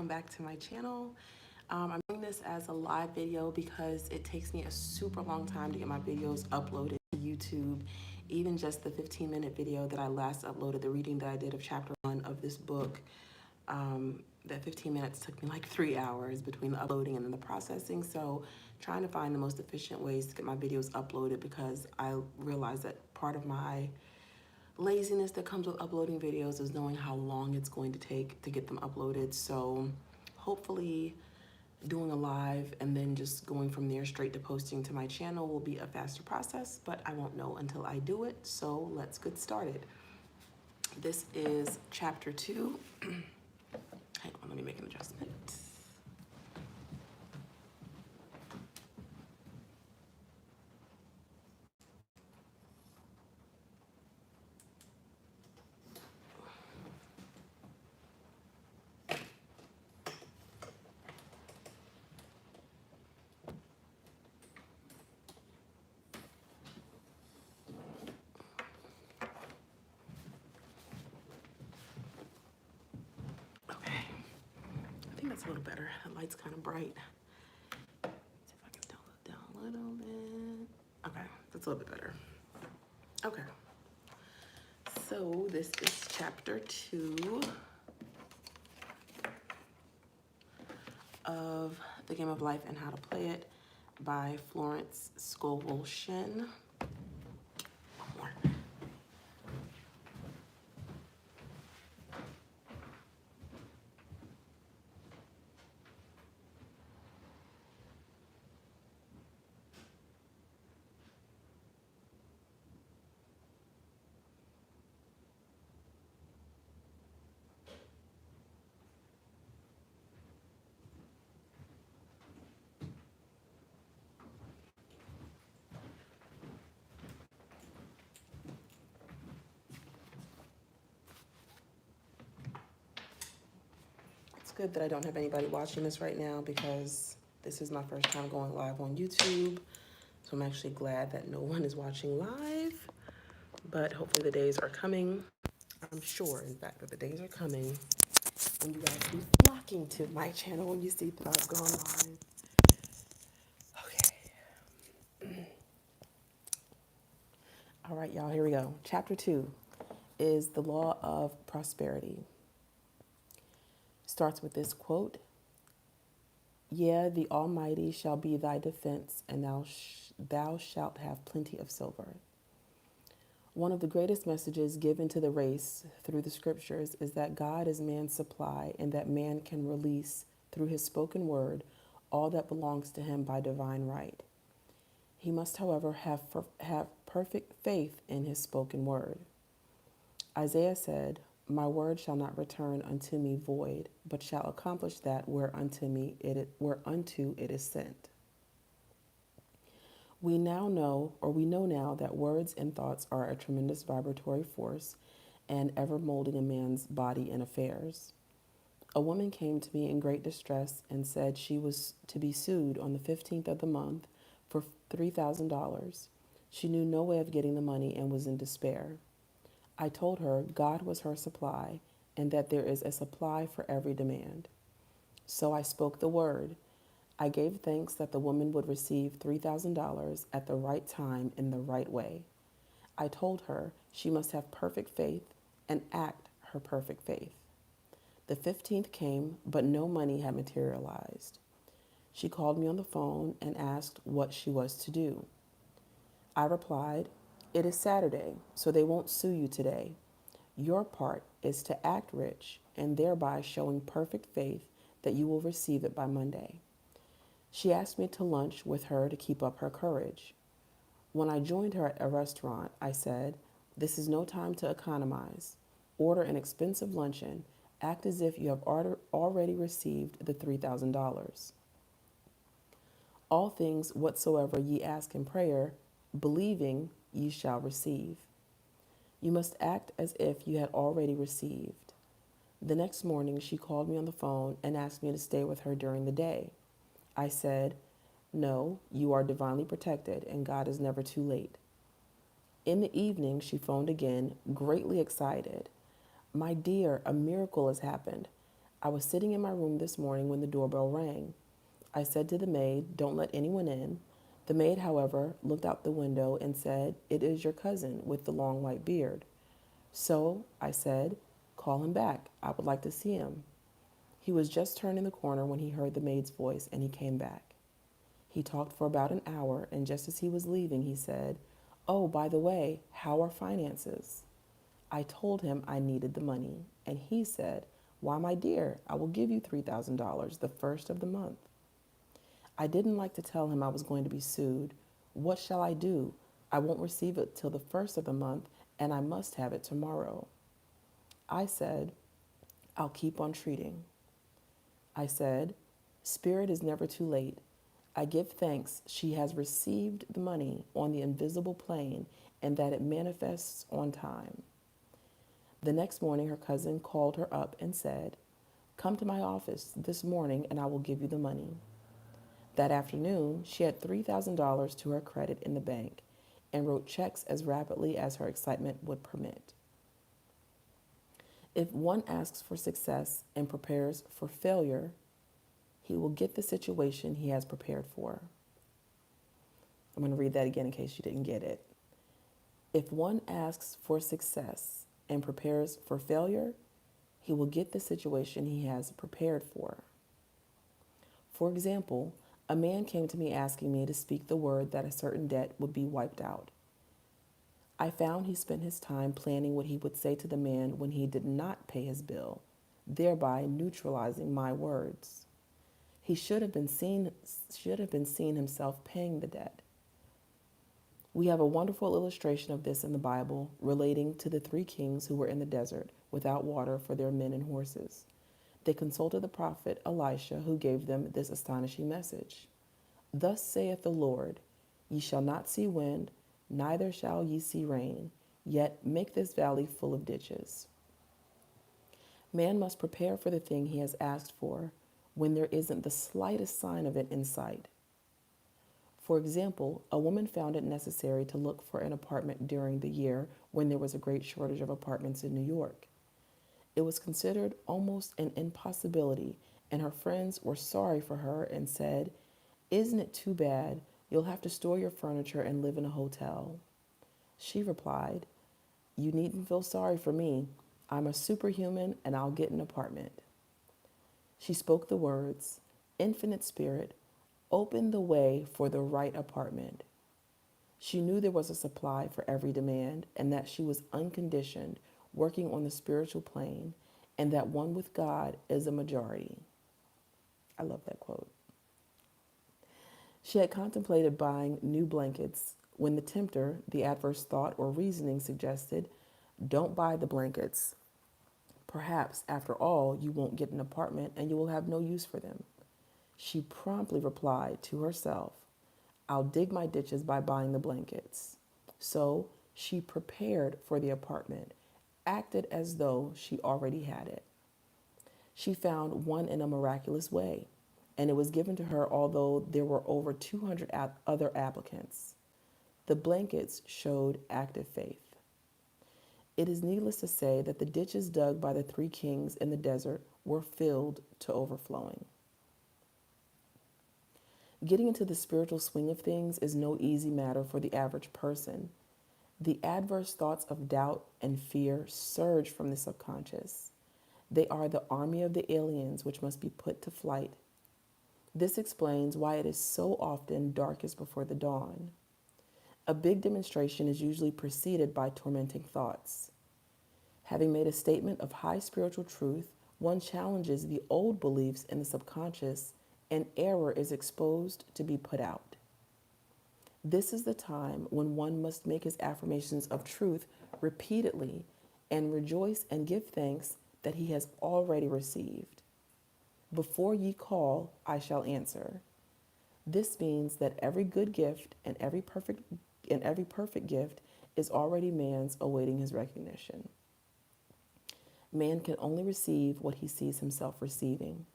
welcome back to my channel. I'm doing this as a live video because it takes me a super long time to get my videos uploaded to YouTube. Even just the 15-minute video that I last uploaded, the reading that I did of chapter 1 of this book, that 15 minutes took me like 3 hours between the uploading and then the processing. So trying to find the most efficient ways to get my videos uploaded, because I realized that part of my laziness that comes with uploading videos is knowing how long it's going to take to get them uploaded. So hopefully doing a live and then just going from there straight to posting to my channel will be a faster process, but I won't know until I do it. So let's get started. This is chapter 2. Hang on, let me make an adjustment. Okay, I think that's a little better. The light's kind of bright. See if I can tone it down a little bit. Okay, that's a little bit better. Okay, so this is chapter 2 of The Game of Life and How to Play It by Florence Scovel Shinn. One more. It's good that I don't have anybody watching this right now, because this is my first time going live on YouTube. So I'm actually glad that no one is watching live, but hopefully the days are coming. I'm sure, in fact, that the days are coming when you guys will be flocking to my channel when you see that I've gone live. Okay. All right, y'all, here we go. Chapter 2 is the law of prosperity. Starts with this quote: "Yeah, the Almighty shall be thy defense, and thou shalt have plenty of silver." One of the greatest messages given to the race through the scriptures is that God is man's supply, and that man can release through his spoken word all that belongs to him by divine right. He must, however, have perfect faith in his spoken word. Isaiah said, "My word shall not return unto me void, but shall accomplish that whereunto it is sent." We know now that words and thoughts are a tremendous vibratory force and ever molding a man's body and affairs. A woman came to me in great distress and said she was to be sued on the 15th of the month for $3,000. She knew no way of getting the money and was in despair. I told her God was her supply, and that there is a supply for every demand. So I spoke the word. I gave thanks that the woman would receive $3,000 at the right time in the right way. I told her she must have perfect faith and act her perfect faith. The 15th came, but no money had materialized. She called me on the phone and asked what she was to do. I replied, "It is Saturday, so they won't sue you today. Your part is to act rich, and thereby showing perfect faith that you will receive it by Monday." She asked me to lunch with her to keep up her courage. When I joined her at a restaurant, I said, "This is no time to economize. Order an expensive luncheon. Act as if you have already received the $3,000. All things whatsoever ye ask in prayer, believing, ye shall receive." You must act as if you had already received. The next morning, she called me on the phone and asked me to stay with her during the day. I said, "No, you are divinely protected, and God is never too late." In the evening, she phoned again, greatly excited. "My dear, a miracle has happened. I was sitting in my room this morning when the doorbell rang. I said to the maid, "Don't let anyone in." The maid, however, looked out the window and said, "It is your cousin with the long white beard." "So," I said, "call him back. I would like to see him." He was just turning the corner when he heard the maid's voice, and he came back. He talked for about an hour, and just as he was leaving, he said, "Oh, by the way, how are finances?" I told him I needed the money, and he said, "Why, my dear, I will give you $3,000 the first of the month." I didn't like to tell him I was going to be sued. What shall I do? I won't receive it till the first of the month, and I must have it tomorrow. I said, "I'll keep on treating." I said, "Spirit is never too late. I give thanks she has received the money on the invisible plane and that it manifests on time." The next morning, her cousin called her up and said, "Come to my office this morning and I will give you the money." That afternoon, she had $3,000 to her credit in the bank and wrote checks as rapidly as her excitement would permit. If one asks for success and prepares for failure, he will get the situation he has prepared for. I'm going to read that again in case you didn't get it. If one asks for success and prepares for failure, he will get the situation he has prepared for. For example, a man came to me asking me to speak the word that a certain debt would be wiped out. I found he spent his time planning what he would say to the man when he did not pay his bill, thereby neutralizing my words. He should have been seen himself paying the debt. We have a wonderful illustration of this in the Bible relating to the three kings who were in the desert without water for their men and horses. They consulted the prophet Elisha, who gave them this astonishing message: "Thus saith the Lord, ye shall not see wind, neither shall ye see rain, yet make this valley full of ditches." Man must prepare for the thing he has asked for when there isn't the slightest sign of it in sight. For example, a woman found it necessary to look for an apartment during the year when there was a great shortage of apartments in New York. It was considered almost an impossibility, and her friends were sorry for her and said, "Isn't it too bad? You'll have to store your furniture and live in a hotel." She replied, "You needn't feel sorry for me. I'm a superhuman and I'll get an apartment." She spoke the words, "Infinite Spirit, open the way for the right apartment." She knew there was a supply for every demand and that she was unconditioned, working on the spiritual plane, and that one with God is a majority. I love that quote. She had contemplated buying new blankets when the tempter, the adverse thought or reasoning, suggested, "Don't buy the blankets. Perhaps, after all, you won't get an apartment and you will have no use for them." She promptly replied to herself, "I'll dig my ditches by buying the blankets." So she prepared for the apartment, acted as though she already had it. She found one in a miraculous way, and it was given to her although there were over 200 other applicants. The blankets showed active faith. It is needless to say that the ditches dug by the three kings in the desert were filled to overflowing. Getting into the spiritual swing of things is no easy matter for the average person. The adverse thoughts of doubt and fear surge from the subconscious. They are the army of the aliens which must be put to flight. This explains why it is so often darkest before the dawn. A big demonstration is usually preceded by tormenting thoughts. Having made a statement of high spiritual truth, one challenges the old beliefs in the subconscious, and error is exposed to be put out. This is the time when one must make his affirmations of truth repeatedly and rejoice and give thanks that he has already received. "Before ye call, I shall answer." This means that every good gift and every perfect gift is already man's, awaiting his recognition. Man can only receive what he sees himself receiving.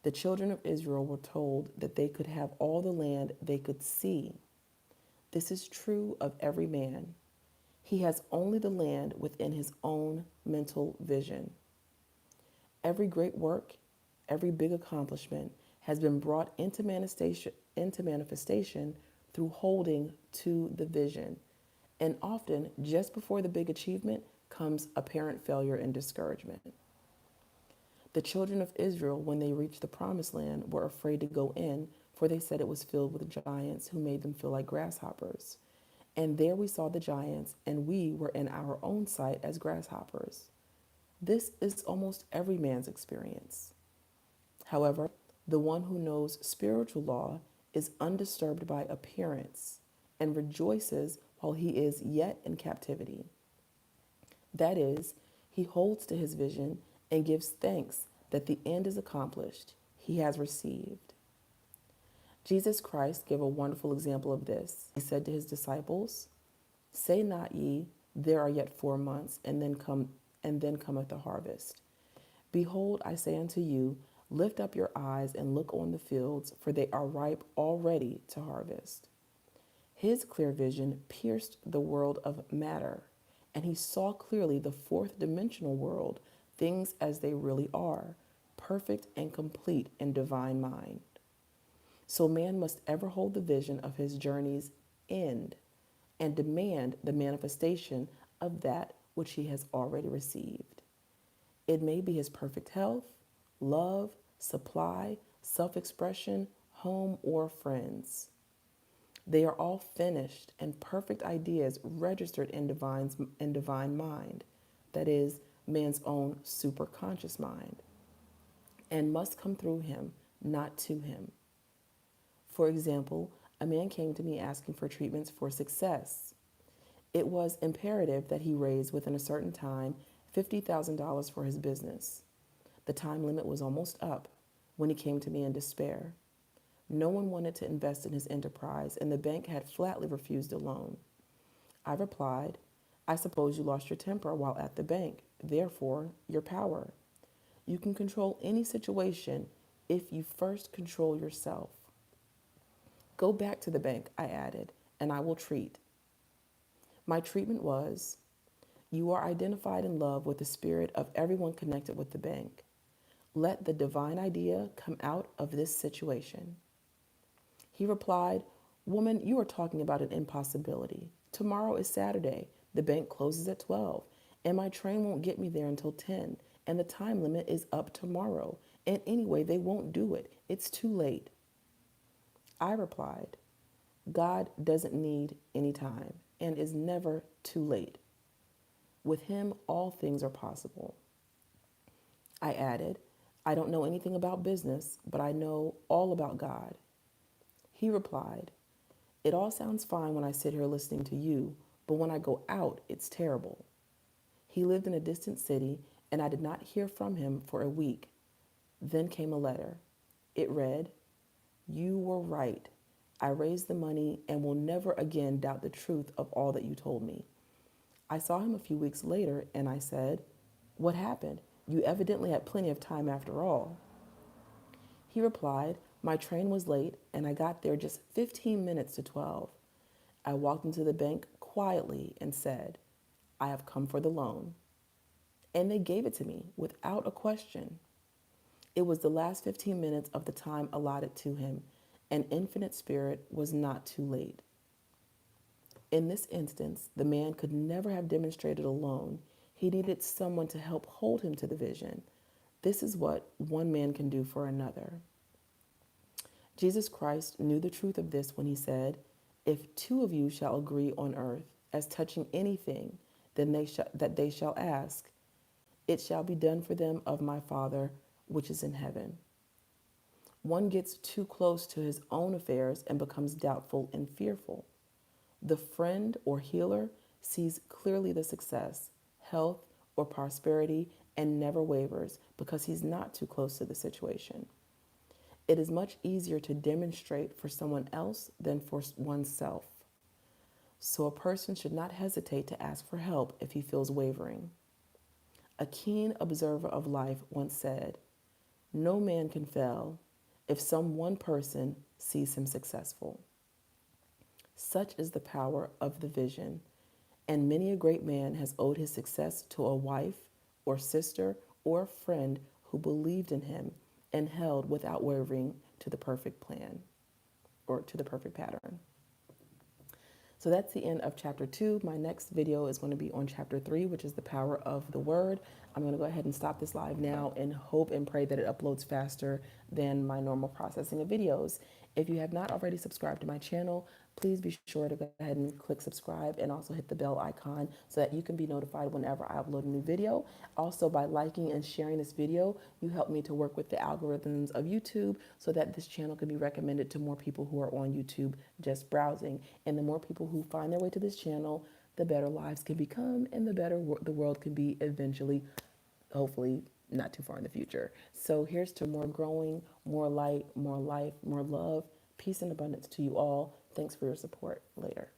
The children of Israel were told that they could have all the land they could see. This is true of every man. He has only the land within his own mental vision. Every great work, every big accomplishment has been brought into manifestation through holding to the vision. And often, just before the big achievement, comes apparent failure and discouragement. The children of Israel, when they reached the promised land, were afraid to go in, for they said it was filled with giants who made them feel like grasshoppers. And there we saw the giants, and we were in our own sight as grasshoppers. This is almost every man's experience. However, the one who knows spiritual law is undisturbed by appearance and rejoices while he is yet in captivity. That is, he holds to his vision and gives thanks that the end is accomplished, he has received. Jesus Christ gave a wonderful example of this. He said to his disciples, "Say not ye, there are yet 4 months, and then cometh the harvest. Behold, I say unto you, lift up your eyes and look on the fields, for they are ripe already to harvest." His clear vision pierced the world of matter, and he saw clearly the fourth dimensional world, things as they really are, perfect and complete in divine mind. So man must ever hold the vision of his journey's end and demand the manifestation of that which he has already received. It may be his perfect health, love, supply, self expression, home, or friends. They are all finished and perfect ideas registered in divine mind, that is, man's own superconscious mind, and must come through him, not to him. For example, a man came to me asking for treatments for success. It was imperative that he raise within a certain time $50,000 for his business. The time limit was almost up when he came to me in despair. No one wanted to invest in his enterprise, and the bank had flatly refused a loan. I replied, "I suppose you lost your temper while at the bank, therefore, your power. You can control any situation if you first control yourself. Go back to the bank," I added, "and I will treat." My treatment was, "You are identified in love with the spirit of everyone connected with the bank. Let the divine idea come out of this situation." He replied, "Woman, you are talking about an impossibility. Tomorrow is Saturday. The bank closes at 12, and my train won't get me there until 10, and the time limit is up tomorrow. And anyway, they won't do it. It's too late." I replied, "God doesn't need any time and is never too late. With him, all things are possible." I added, "I don't know anything about business, but I know all about God." He replied, "It all sounds fine when I sit here listening to you, but when I go out, it's terrible." He lived in a distant city, and I did not hear from him for a week. Then came a letter. It read, "You were right. I raised the money and will never again doubt the truth of all that you told me." I saw him a few weeks later, and I said, "What happened? You evidently had plenty of time after all." He replied, "My train was late, and I got there just 15 minutes to 12. I walked into the bank quietly and said, 'I have come for the loan.' And they gave it to me without a question. It was the last 15 minutes of the time allotted to him, and Infinite Spirit was not too late. In this instance, the man could never have demonstrated alone. He needed someone to help hold him to the vision. This is what one man can do for another. Jesus Christ knew the truth of this when he said, "If two of you shall agree on earth as touching anything, then they shall ask, it shall be done for them of my Father which is in heaven." One gets too close to his own affairs and becomes doubtful and fearful. The friend or healer sees clearly the success, health, or prosperity and never wavers because he's not too close to the situation. It is much easier to demonstrate for someone else than for oneself. So a person should not hesitate to ask for help if he feels wavering. A keen observer of life once said, "No man can fail if some one person sees him successful." Such is the power of the vision, and many a great man has owed his success to a wife or sister or friend who believed in him and held without wavering to the perfect plan or to the perfect pattern. So that's the end of chapter 2. My next video is going to be on chapter 3, which is the power of the word. I'm going to go ahead and stop this live now and hope and pray that it uploads faster than my normal processing of videos. If you have not already subscribed to my channel, please be sure to go ahead and click subscribe and also hit the bell icon so that you can be notified whenever I upload a new video. Also, by liking and sharing this video, you help me to work with the algorithms of YouTube so that this channel can be recommended to more people who are on YouTube just browsing. And the more people who find their way to this channel, the better lives can become and the better the world can be eventually, hopefully not too far in the future. So here's to more growing, more light, more life, more love, peace and abundance to you all. Thanks for your support. Later.